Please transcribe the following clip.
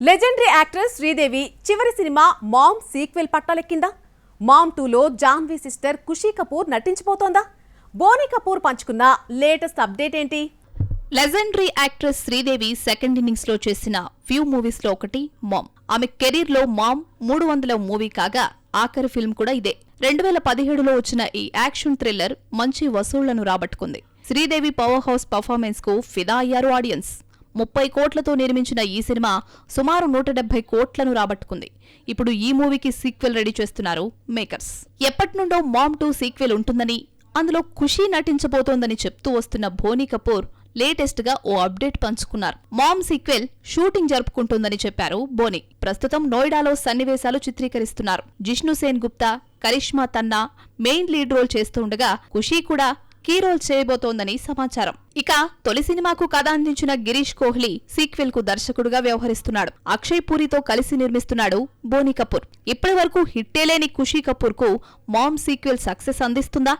Legendary actress Sridevi చివరి cinema ma'am sequel పట్టాలెక్కిందా? Ma'am 2లో Janhvi sister ఖుషీ కపూర్ నటించబోతోందా? బోనీ కపూర్ పంచుకున్న లేటెస్ట్ అప్డేట్ ఏంటి? Legendary actress Sridevi second innings లో చేసిన ఫ్యూ మూవీస్ లో ఒకటి మామ్. ఆమె కెరీర్ లో మామ్ 300వ మూవీ కాగా ఆఖరి ఫిల్మ్ కూడా ఇదే. 2017లో వచ్చిన ఈ యాక్షన్ థ్రిల్లర్ మంచి వసూళ్లను రాబట్టుకుంది. శ్రీదేవి పవర్ హౌస్ పర్ఫార్మెన్స్ కు ఫిదా అయ్యారు ఆడియన్స్. 30 కోట్లతో నిర్మించిన ఈ సినిమా సుమారు 170 కోట్లను రాబట్టుకుంది. ఇప్పుడు ఈ మూవీకి సీక్వెల్ రెడీ చేస్తున్నారు మేకర్స్. ఎప్పటినుండో మామ్ 2 సీక్వెల్ ఉంటుందని, అందులో ఖుషీ నటించబోతోందని చెప్తూ వస్తున్న బోనీ కపూర్ లేటెస్ట్ గా ఓ అప్డేట్ పంచుకున్నారు. మామ్ సీక్వెల్ షూటింగ్ జరుపుకుంటోందని చెప్పారు బోనీ. ప్రస్తుతం నోయిడాలో సన్నివేశాలు చిత్రీకరిస్తున్నారు. Jisshu Sengupta, Karishma Tanna main lead role చేస్తూ ఉండగా ఖుషీ కూడా కీ రోల్ చేయబోతోందని సమాచారం. ఇక తొలి సినిమాకు కథ అందించిన గిరీష్ కోహ్లీ సీక్వెల్ కు దర్శకుడుగా వ్యవహరిస్తున్నాడు. అక్షయ్ పూరితో కలిసి నిర్మిస్తున్నాడు బోనీ కపూర్. ఇప్పటి వరకు హిట్టేలేని ఖుషీ కపూర్ కు మామ్ సీక్వెల్ సక్సెస్ అందిస్తుందా?